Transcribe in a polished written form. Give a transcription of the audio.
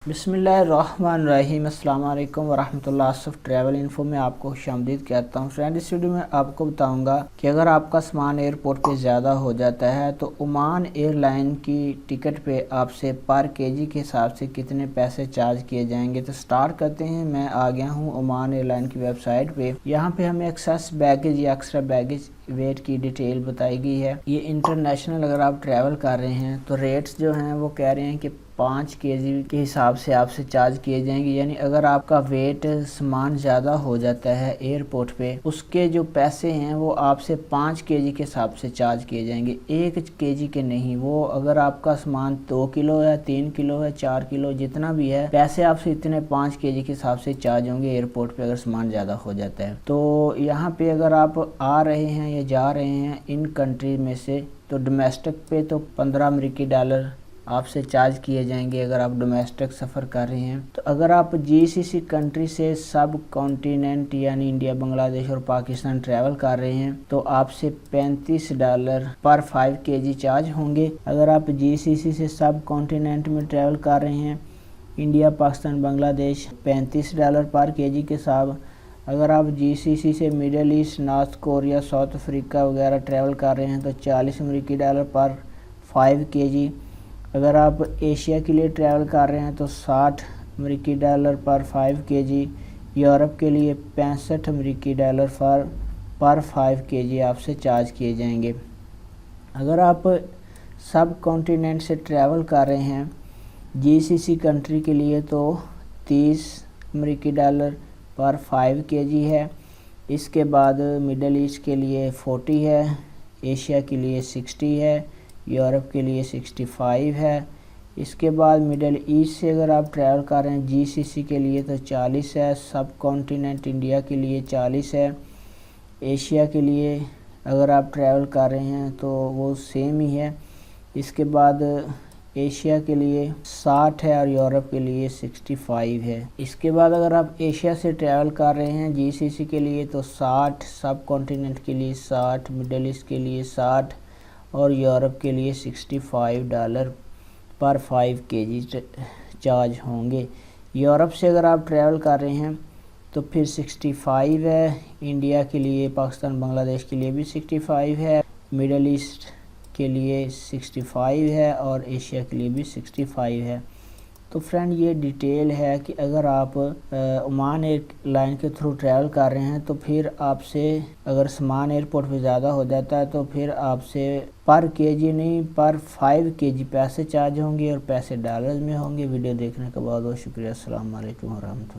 बिस्मिल्लाहिर्रहमानिर्रहीम। अस्सलाम वालेकुम वरहमतुल्लाह। आसिफ ट्रैवल इन्फो में आपको खुशामदीद कहता हूँ। फ्रेंड, इस वीडियो में आपको बताऊंगा कि अगर आपका सामान एयरपोर्ट पे ज़्यादा हो जाता है तो ओमान एयरलाइन की टिकट पे आपसे पर केजी के हिसाब से कितने पैसे चार्ज किए जाएंगे। तो स्टार्ट करते हैं। मैं आ गया हूँ ओमान एयरलाइन की वेबसाइट पे। यहाँ पे हमें एक्सेस बैगेज या एक्स्ट्रा बैगेज वेट की डिटेल बताई गई है। ये इंटरनेशनल अगर आप ट्रैवल कर रहे हैं तो रेट्स जो हैं वो कह रहे हैं कि 5 केजी के हिसाब से आपसे चार्ज किए जाएंगे। यानी अगर आपका वेट सामान ज़्यादा हो जाता है एयरपोर्ट पे, उसके जो पैसे हैं वो आपसे 5 केजी के हिसाब से चार्ज किए जाएंगे, 1 केजी के नहीं। वो अगर आपका सामान 2 किलो है, 3 किलो है, 4 किलो जितना भी है, पैसे आपसे इतने 5 केजी के हिसाब से चार्ज होंगे एयरपोर्ट पे अगर सामान ज़्यादा हो जाता है। तो यहाँ पे अगर आप आ रहे हैं या जा रहे हैं इन कंट्री में से, तो डोमेस्टिक पे तो 15 अमेरिकी डॉलर आपसे चार्ज किए जाएंगे अगर आप डोमेस्टिक सफ़र कर रहे हैं। तो अगर आप जीसीसी कंट्री से सब कॉन्टिनेंट यानी इंडिया, बांग्लादेश और पाकिस्तान ट्रैवल कर रहे हैं तो आपसे $35 पर 5 केजी चार्ज होंगे। अगर आप जीसीसी से सब कॉन्टिनेंट में ट्रैवल कर रहे हैं, इंडिया, पाकिस्तान, बांग्लादेश, $35 पर केजी के साथ। अगर आप जीसीसी से middle east, north Korea, south Africa वगैरह ट्रैवल कर रहे हैं तो $40 अमेरिकी पर 5 केजी। अगर आप एशिया के लिए ट्रैवल कर रहे हैं तो $60 अमेरिकी पर 5 केजी। यूरोप के लिए $65 अमेरिकी पर 5 केजी आपसे चार्ज किए जाएंगे। अगर आप सब कॉन्टिनेंट से ट्रैवल कर रहे हैं जीसीसी कंट्री के लिए तो $30 अमेरिकी पर 5 केजी है। इसके बाद मिडल ईस्ट के लिए 40 है, एशिया के लिए 60 है, यूरोप के लिए 65 है। इसके बाद मिडल ईस्ट से अगर आप ट्रैवल कर रहे हैं जीसीसी के लिए तो 40 है। सब कॉन्टिनेंट इंडिया के लिए 40 है। एशिया के लिए अगर आप ट्रैवल कर रहे हैं तो वो सेम ही है। इसके बाद एशिया के लिए 60 है और यूरोप के लिए 65 है। इसके बाद अगर आप एशिया से ट्रैवल कर रहे हैं जीसीसी के लिए तो 60, सब कॉन्टिनेंट के लिए 60, मिडल ईस्ट के लिए 60 और यूरोप के लिए $65 पर 5 केजी चार्ज होंगे। यूरोप से अगर आप ट्रैवल कर रहे हैं तो फिर 65 है। इंडिया के लिए, पाकिस्तान, बांग्लादेश के लिए भी 65 है, मिडल ईस्ट के लिए 65 है और एशिया के लिए भी 65 है। तो फ्रेंड, ये डिटेल है कि अगर आप ओमान एयरलाइन के थ्रू ट्रैवल कर रहे हैं तो फिर आपसे अगर सामान एयरपोर्ट पे ज़्यादा हो जाता है तो फिर आपसे पर केजी नहीं पर 5 केजी पैसे चार्ज होंगे और पैसे डॉलर्स में होंगे। वीडियो देखने के बाद बहुत शुक्रिया। अस्सलाम वालेकुम वरहमतुल्लाह।